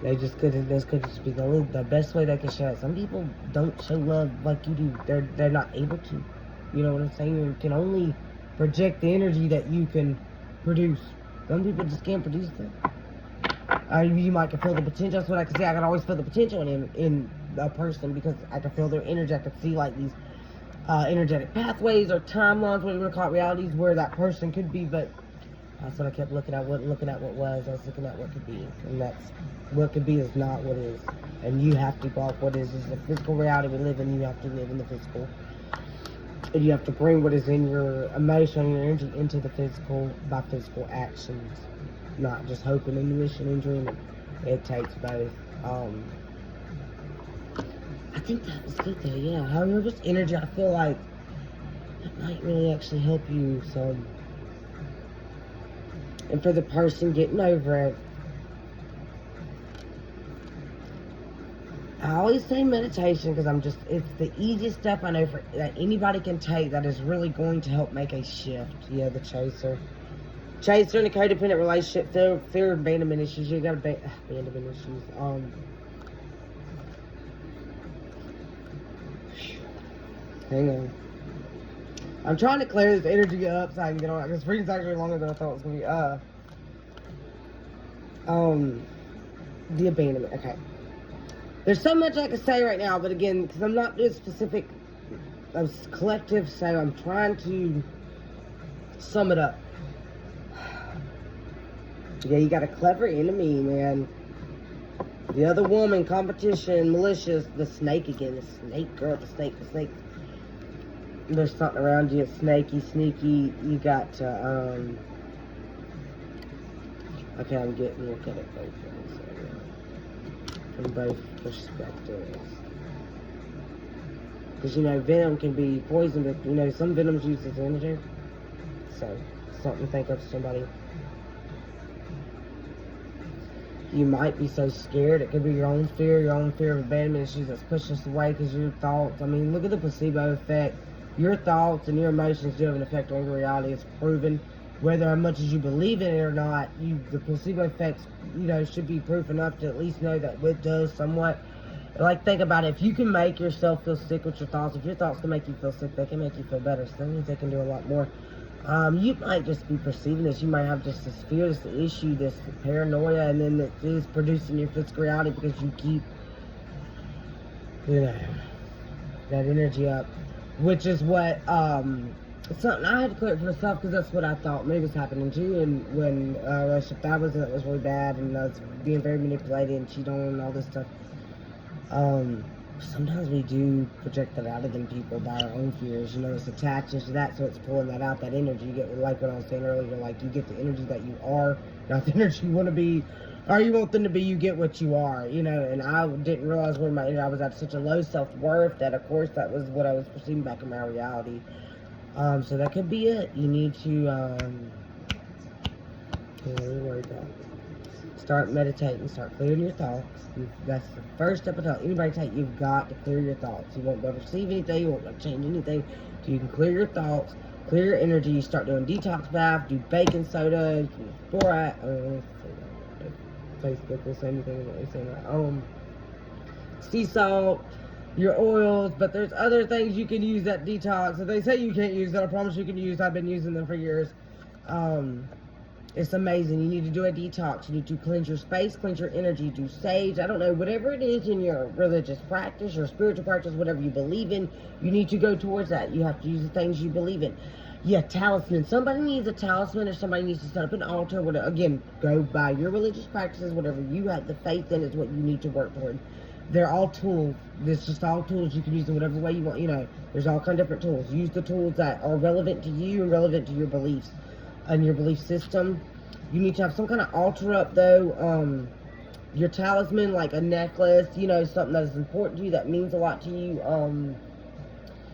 They just this could just be the best way they can show it. Some people don't show love like you do. They're not able to. You know what I'm saying? You can only project the energy that you can produce. Some people just can't produce that. You might can feel the potential. That's what I can say. I can always feel the potential in a person because I can feel their energy. I can see like these energetic pathways or timelines, whatever you want to call it, realities where that person could be. But that's what I kept looking at. I wasn't looking at what was. I was looking at what could be, and that's what could be is not what is. And you have to go off what is. This is the physical reality we live in. You have to live in the physical. And you have to bring what is in your emotion, your energy into the physical by physical actions. Not just hoping and wishing and dreaming. It takes both. I think that was good though, yeah. However, this energy, I feel like it might really actually help you some. And for the person getting over it, I always say meditation because it's the easiest step I know that anybody can take that is really going to help make a shift. Yeah, the chaser. Chaser in a codependent relationship, fear of abandonment issues. You got abandonment issues. Hang on. I'm trying to clear this energy up so I can get on. This reading's actually longer than I thought it was going to be. The abandonment. Okay. There's so much I can say right now, but again, because I'm not doing specific, collective, so I'm trying to sum it up. Yeah, you got a clever enemy, man. The other woman, competition, malicious, the snake again, the snake girl, the snake. There's something around you, it's snaky, sneaky. You got to, okay, I'm getting look at it both ways, from both perspectives. Because, you know, venom can be poison, but, you know, some venom's used as energy. So, something to think of somebody. You might be so scared. It could be your own fear of abandonment issues that's pushing us away because your thoughts. I mean, look at the placebo effect. Your thoughts and your emotions do have an effect on your reality. It's proven. Whether how much as you believe in it or not, the placebo effects, you know, should be proof enough to at least know that it does somewhat. Like, think about it. If you can make yourself feel sick with your thoughts, if your thoughts can make you feel sick, they can make you feel better. So that means they can do a lot more. You might just be perceiving this. You might have just this fear, this issue, this paranoia, and then it is producing your physical reality because you keep, that energy up. Which is what, something I had to clear it for myself because that's what I thought maybe was happening too. And when relationship that was really bad, and I was being very manipulated and cheated on and all this stuff. Sometimes we do project that out of them people by our own fears. It's attached to that, so it's pulling that out, that energy. You get, like what I was saying earlier, like you get the energy that you are, not the energy you want to be, or you want them to be. You get what you are, and I didn't realize when I was at such a low self-worth that, of course, that was what I was perceiving back in my reality. So that could be it. You need to, start meditating, start clearing your thoughts. That's the first step of anybody take. You've got to clear your thoughts. You won't be able to receive anything. You won't be able to change anything. So you can clear your thoughts, clear your energy. You start doing detox bath, do baking soda, borax. Facebook will say anything about they say that. Sea salt, your oils, but there's other things you can use that detox that they say you can't use that I promise you can use. I've been using them for years. It's amazing. You need to do a detox. You need to cleanse your space, cleanse your energy, do sage. I don't know, whatever it is in your religious practice, your spiritual practice, whatever you believe in, you need to go towards that. You have to use the things you believe in. Yeah, talisman. Somebody needs a talisman, or somebody needs to set up an altar. Whatever. Again, go by your religious practices. Whatever you have the faith in is what you need to work toward. They're all tools. It's just all tools. You can use them whatever way you want. There's all kind of different tools. Use the tools that are relevant to you and relevant to your beliefs and your belief system. You need to have some kind of altar up, though. Your talisman, like a necklace, something that is important to you, that means a lot to you.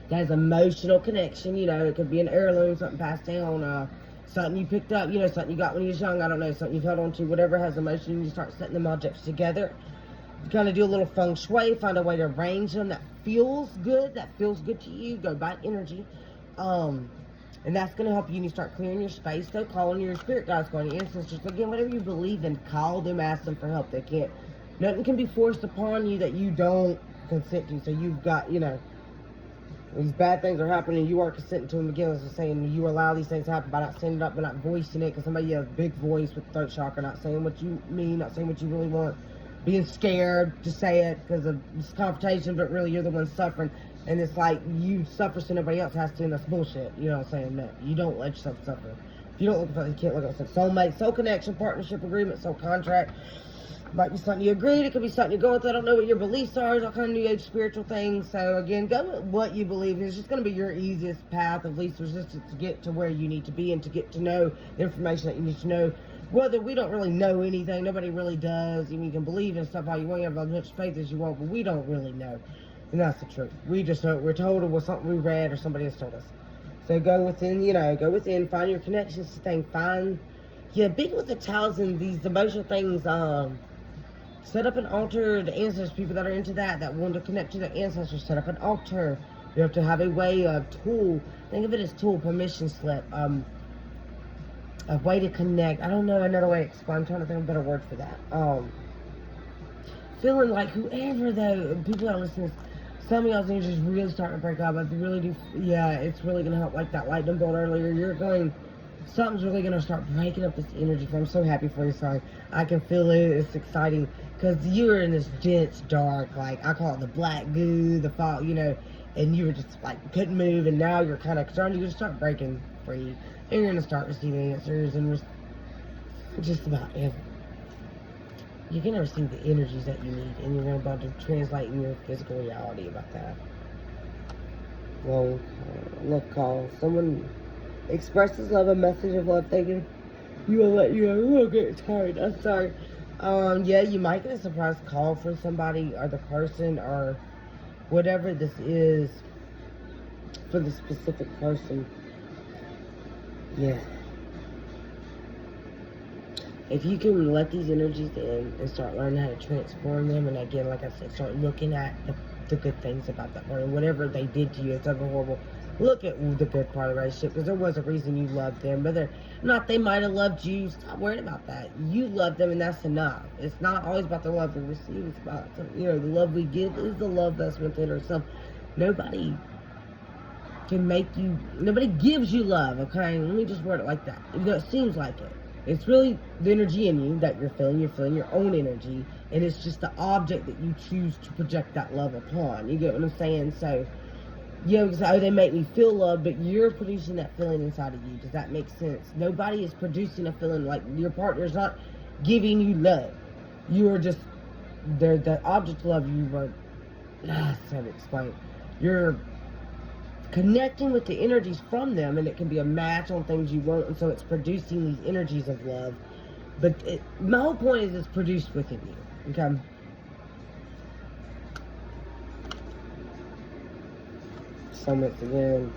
That has emotional connection. It could be an heirloom, something passed down, something you picked up, something you got when you was young. I don't know, something you've held on to, whatever has emotion. You start setting them objects together. You kind of do a little feng shui, find a way to arrange them that feels good to you. Go by energy. And that's going to help you. And you start clearing your space, though, calling your spirit guides, calling your ancestors. Again, whatever you believe in, call them, ask them for help. Nothing can be forced upon you that you don't consent to. So you've got, these bad things are happening, you are consenting to them. Again, as I'm saying, you allow these things to happen by not standing up, by not voicing it, because somebody has a big voice with the throat chakra, not saying what you mean, not saying what you really want, being scared to say it because of this confrontation, but really you're the one suffering. And it's like you suffer so nobody else has to, and that's bullshit. You know what I'm saying? No, you don't let yourself suffer. If you don't look at you can't look at yourself. Soulmate, soul connection, partnership agreement, soul contract. Might be something you agreed, it could be something you go with. I don't know what your beliefs are, all kind of new age spiritual things. So again, go with what you believe. It's just going to be your easiest path of least resistance to get to where you need to be and to get to know the information that you need to know. Whether we don't really know anything, nobody really does. You can believe in stuff all you want, you have as much faith as you want, but we don't really know. And that's the truth. We just know, we're told it was something we read or somebody has told us. So go within, go within, find your connections to things, big with the talisman, these emotional things, set up an altar, the ancestors, people that are into that want to connect to their ancestors, set up an altar. You have to have a way of tool, think of it as tool, permission slip, a way to connect. I don't know another way to explain, I'm trying to think of a better word for that. Feeling like whoever, though, people that are listening, some of y'all's energies really starting to break up. I really do, it's really going to help, like that lightning bolt earlier. Something's really going to start breaking up this energy. I'm so happy for you, sorry. I can feel it, it's exciting, because you were in this dense, dark, like, I call it the black goo, the fog, and you were just, like, couldn't move, and now you're kind of starting to start breaking free, and you're going to start receiving answers, and just about everything. You're going to receive the energies that you need, and you're going to be able to translate in your physical reality about that. Well, love call. Someone expresses love, a message of love, thinking you will let you know. Oh, get tired. I'm sorry. You might get a surprise call from somebody or the person or whatever this is for the specific person. Yeah. If you can let these energies in and start learning how to transform them, and again, like I said, start looking at the good things about that person, whatever they did to you, it's ever horrible, look at the good part of the relationship, because there was a reason you loved them. Whether not they might have loved you, stop worrying about that. You love them, and that's enough. It's not always about the love we receive. It's about, you know, the love we give is the love that's within ourselves. Nobody can make you, nobody gives you love, okay? Let me just word it like that. Even though it seems like it. It's really the energy in you that you're feeling your own energy, and it's just the object that you choose to project that love upon. You get what I'm saying? So, you know, say, oh, they make me feel love, but you're producing that feeling inside of you. Does that make sense? Nobody is producing a feeling, like your partner's not giving you love. You are just, they're the object of love. You are, that's how to explain. You're connecting with the energies from them, and it can be a match on things you want, and so it's producing these energies of love. But my whole point is it's produced within you, okay? Soulmates again,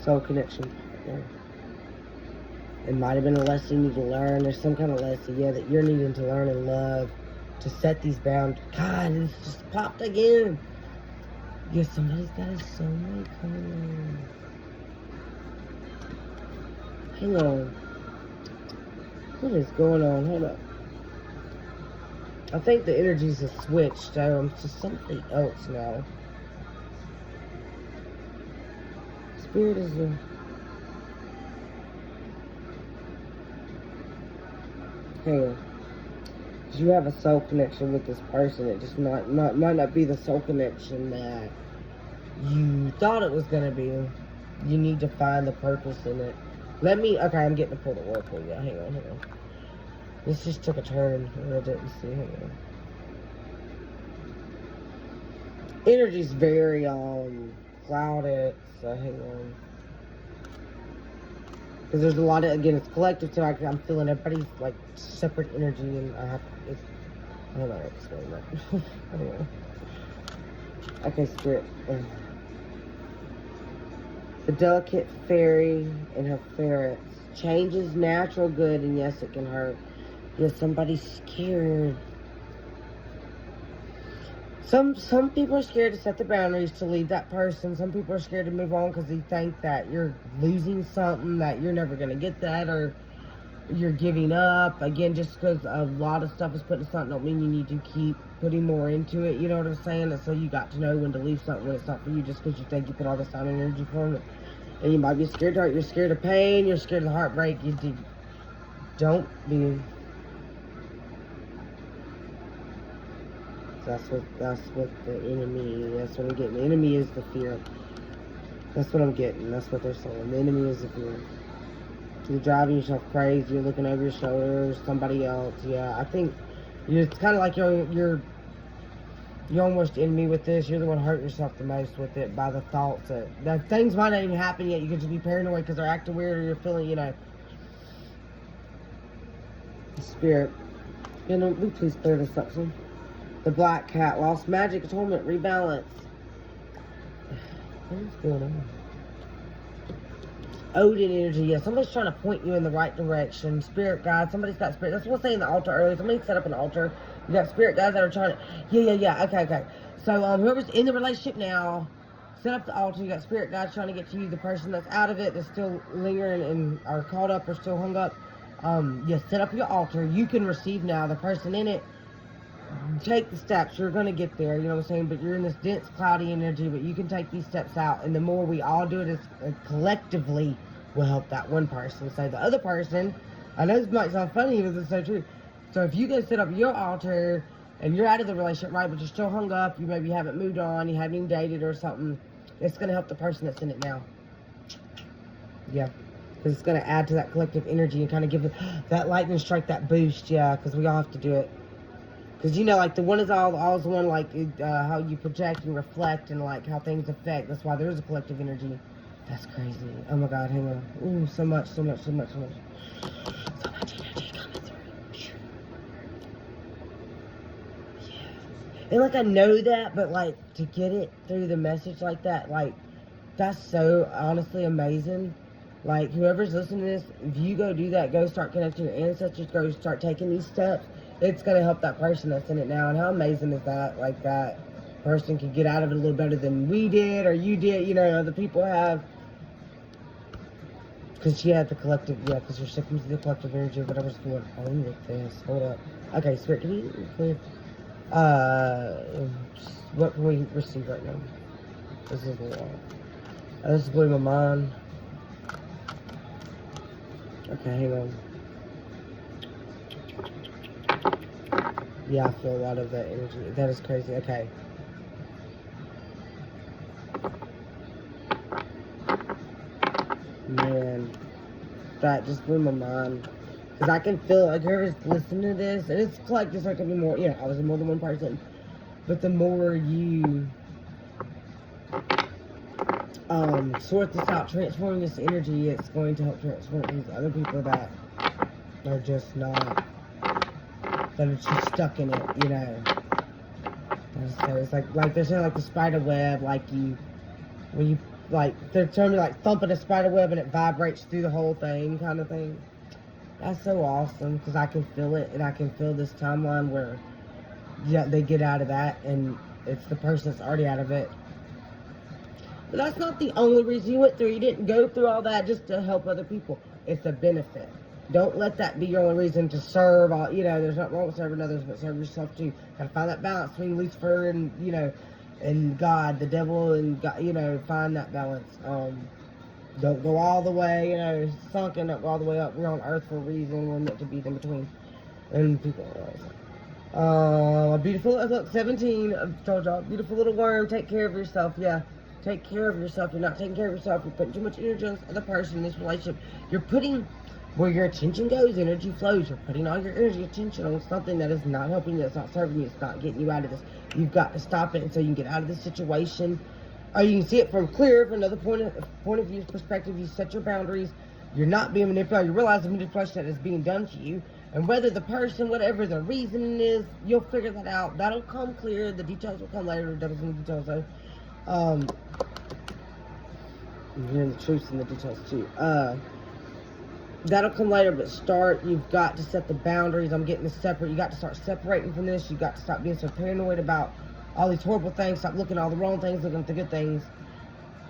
soul connection partner. It might have been a lesson you need to learn. There's some kind of lesson, yeah, that you're needing to learn and love to set these boundaries. God, it's just popped again. Yeah, somebody's got a soulmate coming in. Hang on. What is going on? Hold up. I think the energies have switched to something else now. Spirit is a... Hang on. You have a soul connection with this person. It just might not be the soul connection that you thought it was going to be. You need to find the purpose in it. Okay, I'm getting to pull the oracle. Yeah, hang on. This just took a turn I didn't see. Hang on. Energy's very clouded, so hang on. Because there's a lot of, again, it's collective, so I'm feeling everybody's, like, separate energy, and I don't know how to explain that. I don't know. Okay, Spirit. The delicate fairy and her ferrets. Change is natural good, and yes, it can hurt. Yes, somebody's scared. Some people are scared to set the boundaries to leave that person. Some people are scared to move on because they think that you're losing something, that you're never going to get that, or you're giving up. Again, just because a lot of stuff is put into something don't mean you need to keep putting more into it. You know what I'm saying? And so you got to know when to leave something when it's not for you, just because you think you put all this time and energy for it. And you might be scared to hurt. You're scared of pain. You're scared of the heartbreak. Don't be. That's what the enemy, that's what I'm getting. The enemy is the fear. That's what I'm getting. That's what they're saying. The enemy is the fear. You're driving yourself crazy. You're looking over your shoulders. Somebody else. Yeah, I think it's kind of like you're almost the enemy with this. You're the one hurting yourself the most with it by the thoughts that things might not even happen yet. You could just be paranoid because they're acting weird, or you're feeling, you know. The spirit. You know, we please clear this up soon. The black cat, lost magic, atonement, rebalance. What is going on? Odin energy, yeah, somebody's trying to point you in the right direction. Spirit guides, somebody's got spirit. That's what I was saying in the altar earlier. Somebody set up an altar. You got spirit guides that are trying to, yeah, okay. So, whoever's in the relationship now, set up the altar. You got spirit guides trying to get to you. The person that's out of it, that's still lingering and are caught up or still hung up. Set up your altar. You can receive now. The person in it, take the steps. You're going to get there, you know what I'm saying? But you're in this dense, cloudy energy, but you can take these steps out. And the more we all do it collectively will help that one person. So the other person, I know this might sound funny, but it's so true. So if you go set up your altar and you're out of the relationship, right, but you're still hung up, you maybe haven't moved on, you haven't even dated or something, it's going to help the person that's in it now. Yeah. Because it's going to add to that collective energy and kind of give it that lightning strike, that boost, yeah, because we all have to do it. Because, you know, like, the one is always the one, like, how you project and reflect and, like, how things affect. That's why there is a collective energy. That's crazy. Oh, my God, hang on. Ooh, so much. So much energy coming through. Yeah. And, like, I know that, but, like, to get it through the message like that, like, that's so, honestly, amazing. Like, whoever's listening to this, if you go do that, go start connecting your ancestors, go start taking these steps, it's going to help that person that's in it now. And how amazing is that? Like, that person can get out of it a little better than we did or you did, you know, other people have. Because she had the collective, yeah, because you're shifting to the collective energy of whatever's going on with this. Hold up. Okay, Spirit, can you clear? What can we receive right now? This is a lot. This is blowing my mind. Okay, hang on. Yeah, I feel a lot of that energy. That is crazy. Okay. Man, that just blew my mind. Because I can feel, like, whoever's listening to this, and it's like, just like, more, you know, I was more than one person. But the more you sort this out, transforming this energy, it's going to help transform these other people that are just not, that are just stuck in it, you know. So it's like they're saying, like the spider web, like when you, like, they're telling me, like, thumping a spider web and it vibrates through the whole thing, kind of thing. That's so awesome, because I can feel it, and I can feel this timeline where, yeah, they get out of that, and it's the person that's already out of it. But that's not the only reason you went through. You didn't go through all that just to help other people. It's a benefit. Don't let that be your only reason to serve. All, you know, there's nothing wrong with serving others, but serve yourself too. Gotta find that balance between Lucifer and, you know, and God, the devil, and God, you know, find that balance. Don't go all the way, you know, sunken, don't go all the way up. We're on earth for a reason. We're meant to be in between. And people are always, a beautiful, look, 17, I've told y'all, beautiful little worm, take care of yourself, yeah. Take care of yourself. You're not taking care of yourself. You're putting too much energy on this other person in this relationship. You're putting, where your attention goes, energy flows. You're putting all your energy, attention on something that is not helping you, it's not serving you, it's not getting you out of this. You've got to stop it, and so you can get out of this situation. Or you can see it from clear, from another point of view, perspective. You set your boundaries. You're not being manipulated. You realize the manipulation that is being done to you. And whether the person, whatever the reason is, you'll figure that out. That'll come clear. The details will come later. Devils in the details, though. And the truths in the details, too. That'll come later, but you've got to set the boundaries. I'm getting this separate. You got to start separating from this. You got to stop being so paranoid about all these horrible things. Stop looking at all the wrong things, looking at the good things.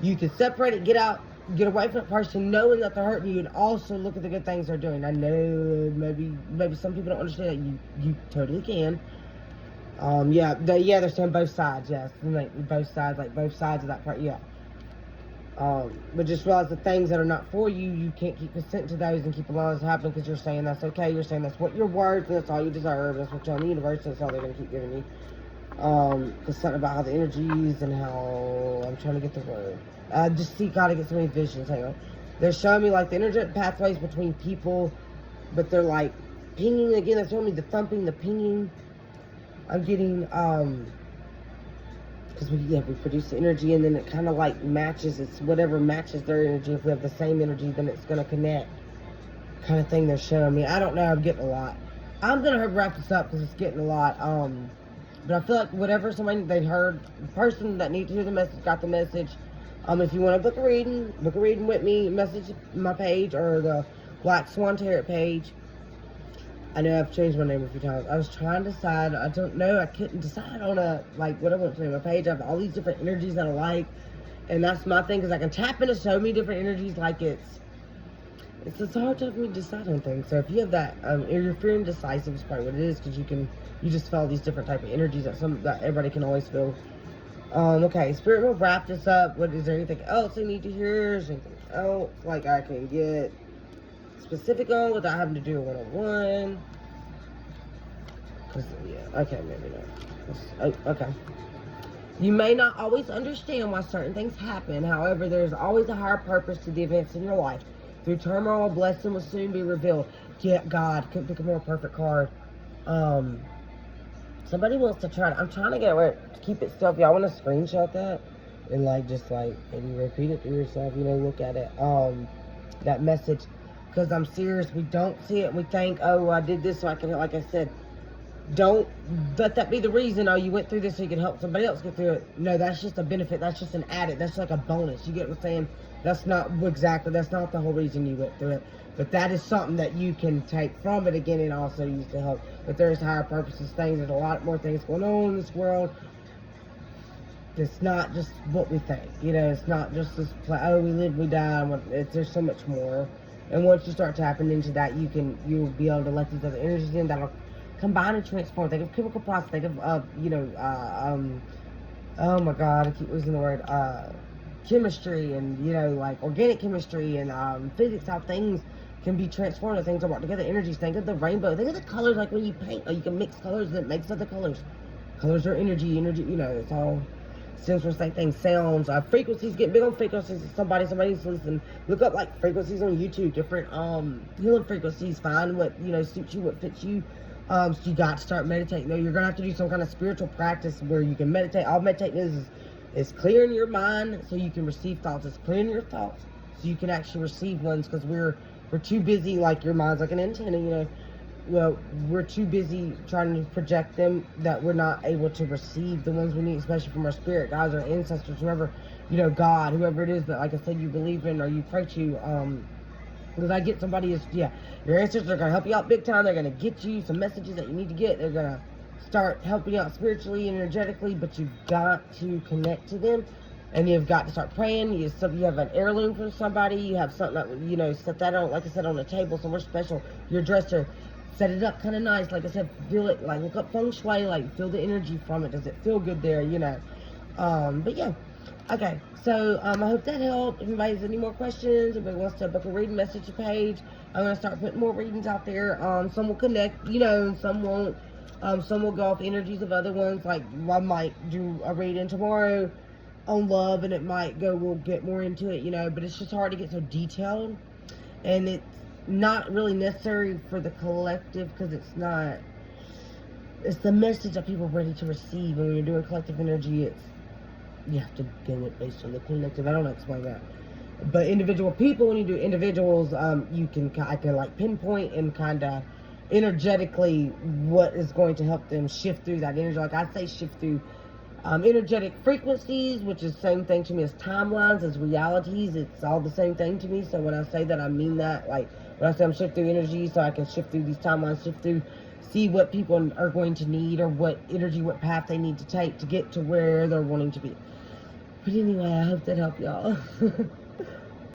You can separate it, get out, get away from that person, knowing that they're hurting you, and also look at the good things they're doing. I know maybe some people don't understand that. You totally can. They're saying both sides, yes. Like both sides of that part, yeah. But just realize the things that are not for you, you can't keep consent to those and keep allowing those to happen, because you're saying that's okay. You're saying that's what you're worth, and that's all you deserve. That's what you're on the universe, and that's all they're going to keep giving you. It's something about how the energies and how, I'm trying to get the word. Just see, gotta get so many visions, hang on. They're showing me, like, the energetic pathways between people, but they're, like, pinging again. They're showing me the thumping, the pinging. I'm getting, because we produce the energy, and then it kind of, like, matches. It's whatever matches their energy. If we have the same energy, then it's going to connect, kind of thing they're showing me. I don't know. I'm getting a lot. I'm going to wrap this up because it's getting a lot. But I feel like whatever somebody they heard, the person that needs to hear the message got the message. If you want to book a reading with me, message my page or the Black Swan Tarot page. I know I've changed my name a few times. I was trying to decide. I don't know. I couldn't decide on what I want to name my page. I have all these different energies that I like, and that's my thing, because I can tap into so many different energies. Like it's hard for me to decide on things. So if you have that, if you're feeling indecisive, is probably what it is, because you just feel these different type of energies that everybody can always feel. Okay, Spirit will wrap this up. Is there anything else I need to hear? Is there anything else like I can get specific on without having to do a one-on-one? Yeah, okay, maybe not. Okay. You may not always understand why certain things happen. However, there's always a higher purpose to the events in your life. Through turmoil, a blessing will soon be revealed. Get God. Couldn't pick a more perfect card. Somebody wants to try. I'm trying to get away to keep it still. If y'all want to screenshot that and maybe repeat it to yourself. Look at it. That message, because I'm serious. We don't see it. We think, oh, I did this so I can. Like I said, don't let that be the reason. Oh, you went through this so you can help somebody else get through it. No, that's just a benefit. That's just an added. That's like a bonus. You get what I'm saying? That's not the whole reason you went through it. But that is something that you can take from it again and also use to help. But there's higher purposes, things. There's a lot more things going on in this world. It's not just what we think, you know. It's not just this, oh, we live, we die. There's so much more. And once you start tapping into that, you'll be able to let these other energies in that'll combine and transform. Think of chemical process. Think of, oh my God, I keep losing the word. Chemistry and, you know, like organic chemistry and physics, how things can be transformed and things are brought together. Energies. Think of the rainbow. Think of the colors, like when you paint, you can mix colors and it makes other colors. Colors are energy, you know, it's all stems from the same thing. Sounds, frequencies, get big on frequencies. Somebody needs to listen. Look up like frequencies on YouTube, different healing frequencies. Find what, you know, suits you, what fits you. So you got to start meditating. You're gonna have to do some kind of spiritual practice where you can meditate. All meditating is clearing your mind so you can receive thoughts. It's clearing your thoughts so you can actually receive ones, because we're too busy, like your mind's like an antenna, you know. Well, we're too busy trying to project them that we're not able to receive the ones we need, especially from our spirit guides, our ancestors, whoever, you know, God, whoever it is that, like I said, you believe in or you pray to. Because I get somebody is, yeah, your ancestors are going to help you out big time. They're going to get you some messages that you need to get. They're going to start helping you out spiritually and energetically, but you've got to connect to them. And you've got to start praying. You have an heirloom from somebody. You have something that, you know, set that on, like I said, on a table somewhere special. Your dresser. Set it up kind of nice. Like I said, feel it. Like, look up feng shui. Like, feel the energy from it. Does it feel good there? You know. But yeah. Okay. So, I hope that helped. If anybody has any more questions, anybody wants to book a reading, message the page. I'm going to start putting more readings out there. Some will connect, you know, and some won't. Some will go off energies of other ones. Like, I might do a reading tomorrow on love, and it might go, we'll get more into it, you know. But it's just hard to get so detailed. And it's not really necessary for the collective, because it's the message that people are ready to receive. And when you're doing collective energy, you have to go it based on the collective. I don't know how to explain that. But individual people, when you do individuals, I can like pinpoint and kind of energetically what is going to help them shift through that energy. Like I say, shift through energetic frequencies, which is the same thing to me as timelines, as realities. It's all the same thing to me. So when I say that, I mean that. Like when I say I'm shift through energy, so I can shift through these timelines, see what people are going to need, or what energy, what path they need to take to get to where they're wanting to be. But anyway, I hope that helped y'all.